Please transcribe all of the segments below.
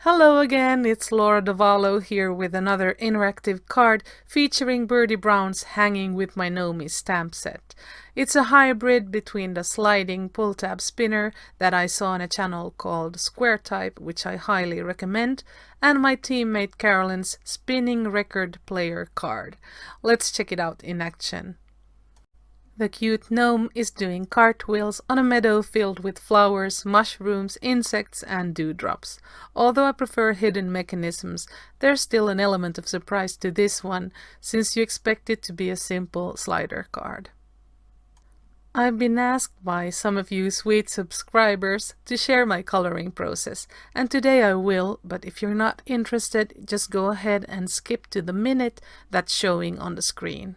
Hello again, it's Laura Davalo here with another interactive card featuring Birdie Brown's Hanging with My Gnomies stamp set. It's a hybrid between the sliding pull-tab spinner that I saw on a channel called Square Type, which I highly recommend, and my teammate Carolyn's spinning record player card. Let's check it out in action. The cute gnome is doing cartwheels on a meadow filled with flowers, mushrooms, insects, and dewdrops. Although I prefer hidden mechanisms, there's still an element of surprise to this one, since you expect it to be a simple slider card. I've been asked by some of you sweet subscribers to share my coloring process, and today I will, but if you're not interested, just go ahead and skip to the minute that's showing on the screen.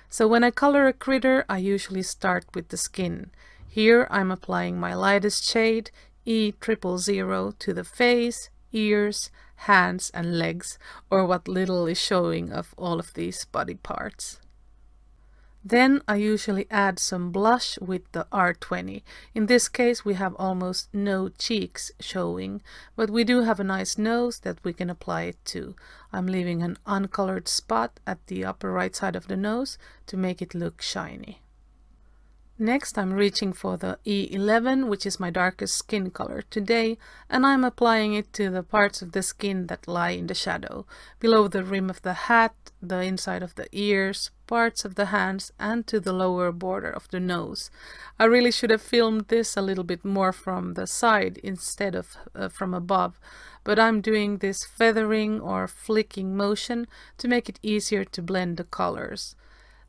So when I color a critter, I usually start with the skin. Here I'm applying my lightest shade, E000, to the face, ears, hands and legs, or what little is showing of all of these body parts. Then I usually add some blush with the R20. In this case we have almost no cheeks showing, but we do have a nice nose that we can apply it to. I'm leaving an uncolored spot at the upper right side of the nose to make it look shiny. Next I'm reaching for the E11, which is my darkest skin color today, and I'm applying it to the parts of the skin that lie in the shadow, below the rim of the hat, the inside of the ears, parts of the hands, and to the lower border of the nose. I really should have filmed this a little bit more from the side instead of from above, but I'm doing this feathering or flicking motion to make it easier to blend the colors.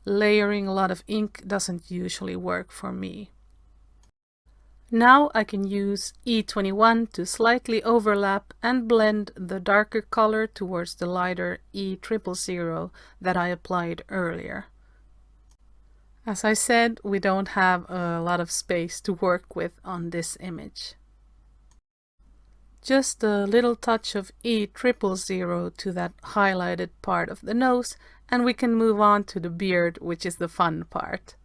Layering a lot of ink doesn't usually work for me. Now I can use E21 to slightly overlap and blend the darker color towards the lighter E000 that I applied earlier. As I said, we don't have a lot of space to work with on this image. Just a little touch of E000 to that highlighted part of the nose, and we can move on to the beard, which is the fun part.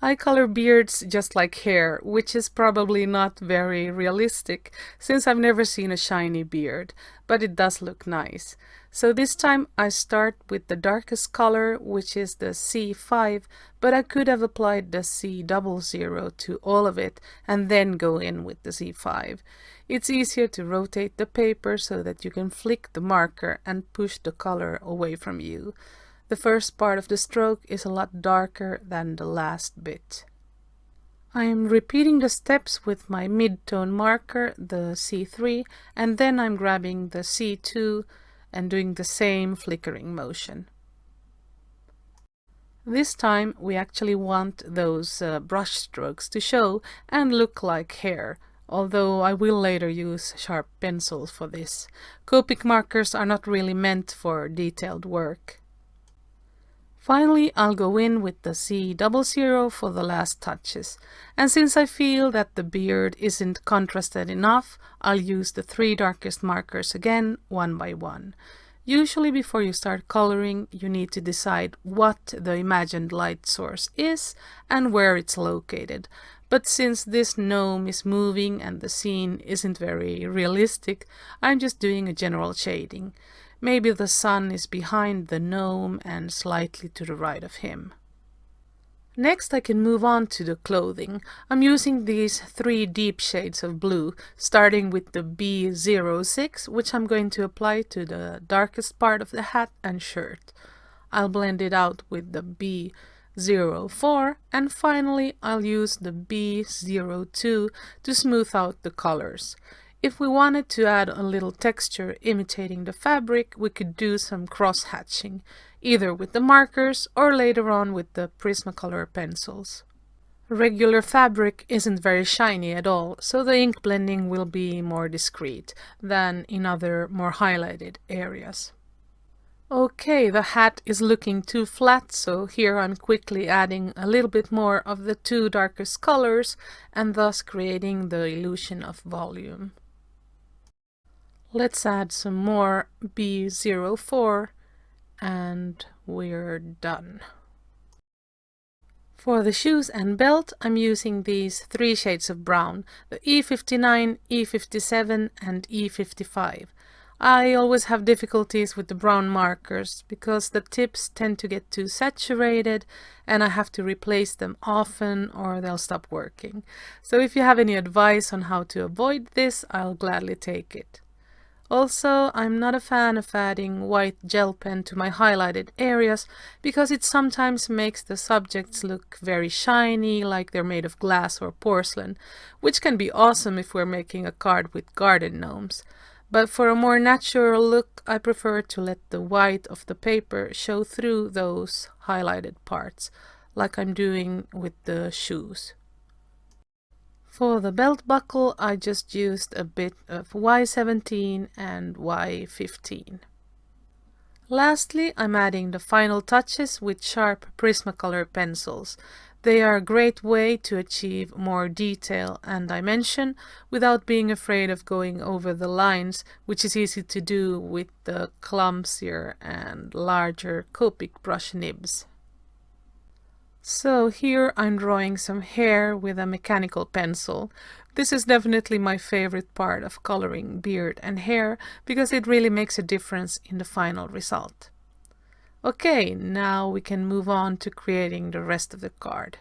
I color beards just like hair, which is probably not very realistic, since I've never seen a shiny beard, but it does look nice. So this time I start with the darkest color, which is the C5, but I could have applied the C00 to all of it and then go in with the C5. It's easier to rotate the paper so that you can flick the marker and push the color away from you. The first part of the stroke is a lot darker than the last bit. I am repeating the steps with my mid-tone marker, the C3, and then I'm grabbing the C2 and doing the same flickering motion. This time we actually want those brush strokes to show and look like hair, although I will later use sharp pencils for this. Copic markers are not really meant for detailed work. Finally, I'll go in with the C00 for the last touches, and since I feel that the beard isn't contrasted enough, I'll use the 3 darkest markers again, one by one. Usually before you start coloring, you need to decide what the imagined light source is and where it's located. But since this gnome is moving and the scene isn't very realistic, I'm just doing a general shading. Maybe the sun is behind the gnome and slightly to the right of him. Next I can move on to the clothing. I'm using these 3 deep shades of blue, starting with the B06, which I'm going to apply to the darkest part of the hat and shirt. I'll blend it out with the B04, and finally I'll use the B02 to smooth out the colors. If we wanted to add a little texture imitating the fabric, we could do some cross-hatching, either with the markers or later on with the Prismacolor pencils. Regular fabric isn't very shiny at all, so the ink blending will be more discreet than in other more highlighted areas. Okay, the hat is looking too flat, so here I'm quickly adding a little bit more of the 2 darkest colors and thus creating the illusion of volume. Let's add some more B04 and we're done. For the shoes and belt, I'm using these 3 shades of brown, the E59, E57 and E55. I always have difficulties with the brown markers because the tips tend to get too saturated and I have to replace them often or they'll stop working. So if you have any advice on how to avoid this, I'll gladly take it. Also, I'm not a fan of adding white gel pen to my highlighted areas because it sometimes makes the subjects look very shiny, like they're made of glass or porcelain, which can be awesome if we're making a card with garden gnomes. But for a more natural look, I prefer to let the white of the paper show through those highlighted parts, like I'm doing with the shoes. For the belt buckle, I just used a bit of Y17 and Y15. Lastly, I'm adding the final touches with sharp Prismacolor pencils. They are a great way to achieve more detail and dimension without being afraid of going over the lines, which is easy to do with the clumsier and larger Copic brush nibs. So here I'm drawing some hair with a mechanical pencil. This is definitely my favorite part of coloring beard and hair because it really makes a difference in the final result. Okay, now we can move on to creating the rest of the card.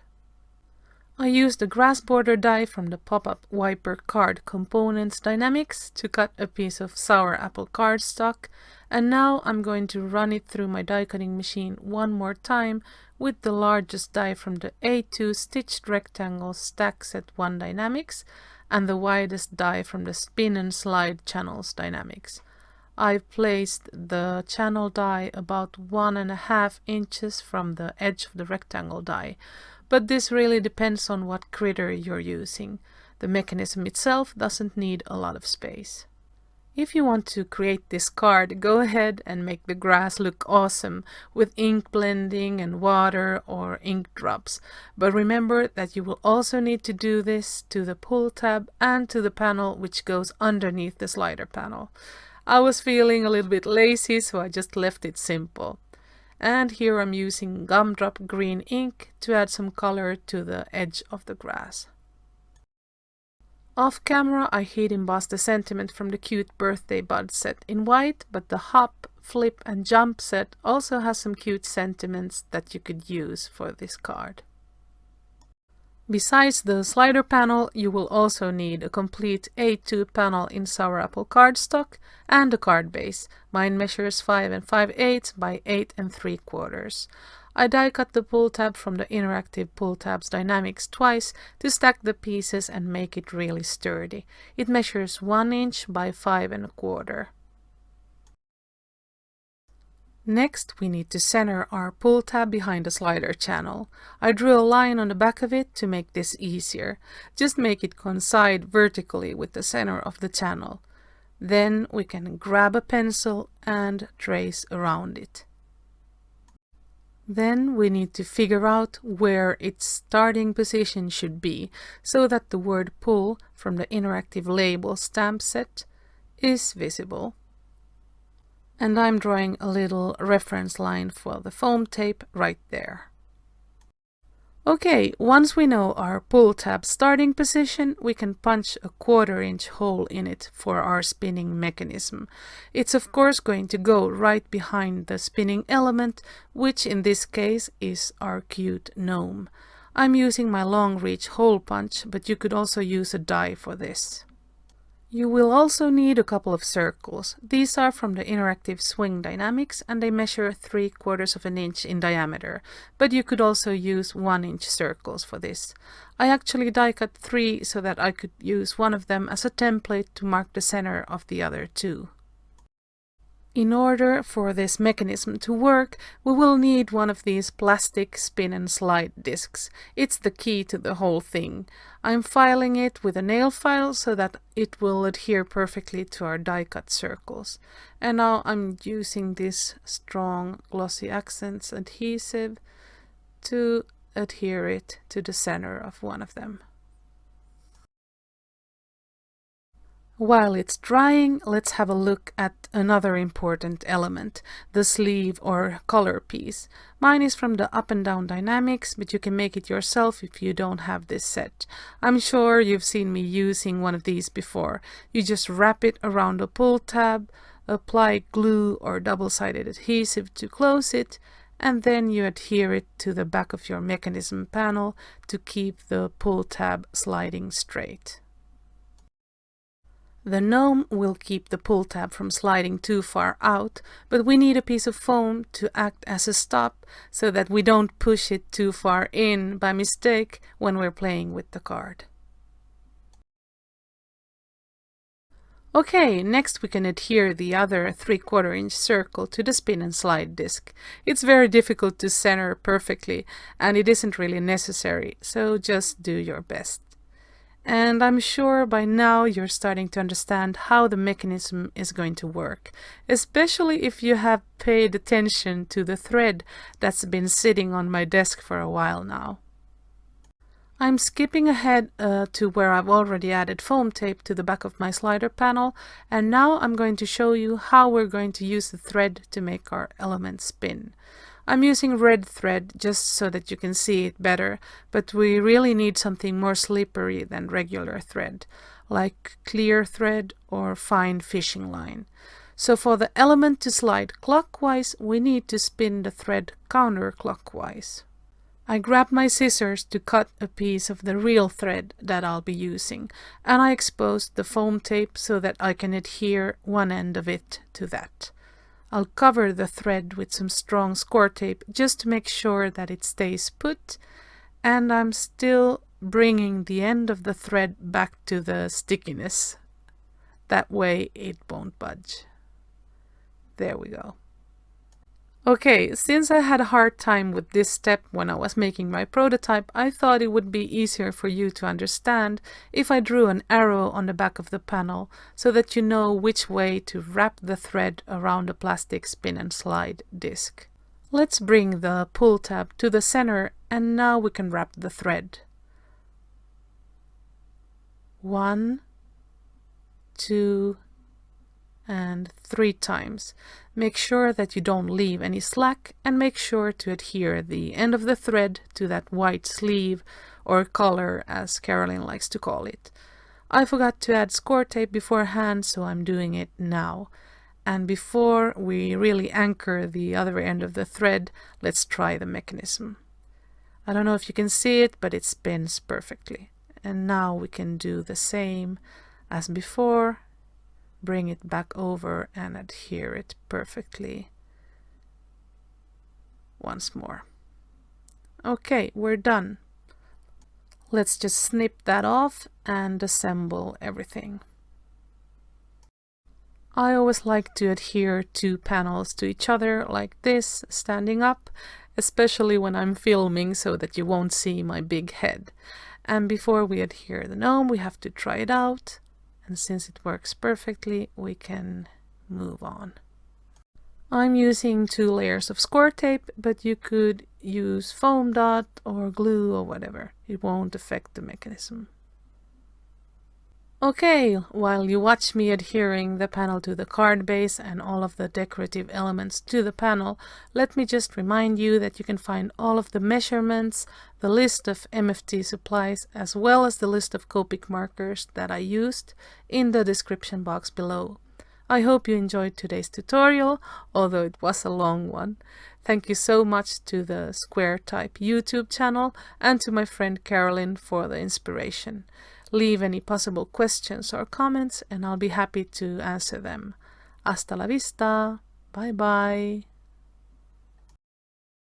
I used the grass border die from the pop-up wiper card components dynamics to cut a piece of sour apple cardstock, and now I'm going to run it through my die cutting machine one more time with the largest die from the A2 stitched rectangle stack set 1 dynamics and the widest die from the spin and slide channels dynamics. I've placed the channel die about 1.5 inches from the edge of the rectangle die, but this really depends on what critter you're using. The mechanism itself doesn't need a lot of space. If you want to create this card, go ahead and make the grass look awesome with ink blending and water or ink drops. But remember that you will also need to do this to the pull tab and to the panel which goes underneath the slider panel. I was feeling a little bit lazy, so I just left it simple. And here I'm using gumdrop green ink to add some color to the edge of the grass. Off camera, I heat embossed the sentiment from the cute birthday bud set in white, but the hop, flip and jump set also has some cute sentiments that you could use for this card. Besides the slider panel, you will also need a complete A2 panel in sour apple cardstock and a card base. Mine measures 5 5/8 by 8 3/4. I die cut the pull tab from the interactive pull tabs dynamics twice to stack the pieces and make it really sturdy. It measures 1 inch by 5 1/4. Next, we need to center our pull tab behind the slider channel. I drew a line on the back of it to make this easier. Just make it coincide vertically with the center of the channel. Then we can grab a pencil and trace around it. Then we need to figure out where its starting position should be so that the word pull from the interactive label stamp set is visible. And I'm drawing a little reference line for the foam tape right there. Okay, once we know our pull tab starting position, we can punch a 1/4 inch hole in it for our spinning mechanism. It's of course going to go right behind the spinning element, which in this case is our cute gnome. I'm using my long reach hole punch, but you could also use a die for this. You will also need a couple of circles. These are from the interactive swing dynamics and they measure 3/4 of an inch in diameter, but you could also use 1 inch circles for this. I actually die cut 3 so that I could use one of them as a template to mark the center of the other 2. In order for this mechanism to work, we will need one of these plastic spin and slide discs. It's the key to the whole thing. I'm filing it with a nail file so that it will adhere perfectly to our die cut circles. And now I'm using this strong glossy accents adhesive to adhere it to the center of one of them. While it's drying, let's have a look at another important element, the sleeve or collar piece. Mine is from the Up and Down Dynamics, but you can make it yourself if you don't have this set. I'm sure you've seen me using one of these before. You just wrap it around a pull tab, apply glue or double-sided adhesive to close it, and then you adhere it to the back of your mechanism panel to keep the pull tab sliding straight. The gnome will keep the pull tab from sliding too far out, but we need a piece of foam to act as a stop so that we don't push it too far in by mistake when we're playing with the card. Okay, next we can adhere the other 3/4 inch circle to the spin and slide disc. It's very difficult to center perfectly, and it isn't really necessary, so just do your best. And I'm sure by now you're starting to understand how the mechanism is going to work, especially if you have paid attention to the thread that's been sitting on my desk for a while now. I'm skipping ahead to where I've already added foam tape to the back of my slider panel, and now I'm going to show you how we're going to use the thread to make our element spin. I'm using red thread just so that you can see it better, but we really need something more slippery than regular thread, like clear thread or fine fishing line. So for the element to slide clockwise, we need to spin the thread counterclockwise. I grabbed my scissors to cut a piece of the real thread that I'll be using, and I exposed the foam tape so that I can adhere one end of it to that. I'll cover the thread with some strong score tape just to make sure that it stays put, and I'm still bringing the end of the thread back to the stickiness. That way it won't budge. There we go. Okay, since I had a hard time with this step when I was making my prototype, I thought it would be easier for you to understand if I drew an arrow on the back of the panel so that you know which way to wrap the thread around the plastic spin and slide disc. Let's bring the pull tab to the center, and now we can wrap the thread. 1, 2, and 3 times. Make sure that you don't leave any slack, and make sure to adhere the end of the thread to that white sleeve or collar, as Carolyn likes to call it. I forgot to add score tape beforehand, so I'm doing it now. And before we really anchor the other end of the thread, let's try the mechanism. I don't know if you can see it, but it spins perfectly. And now we can do the same as before. Bring it back over and adhere it perfectly once more. Okay, we're done. Let's just snip that off and assemble everything. I always like to adhere 2 panels to each other like this, standing up, especially when I'm filming so that you won't see my big head. And before we adhere the gnome, we have to try it out. And since it works perfectly, we can move on. I'm using 2 layers of score tape, but you could use foam dot or glue or whatever. It won't affect the mechanism. Okay, while you watch me adhering the panel to the card base and all of the decorative elements to the panel, let me just remind you that you can find all of the measurements, the list of MFT supplies, as well as the list of Copic markers that I used in the description box below. I hope you enjoyed today's tutorial, although it was a long one. Thank you so much to the Square Type YouTube channel and to my friend Carolyn for the inspiration. Leave any possible questions or comments and I'll be happy to answer them. Hasta la vista. Bye bye.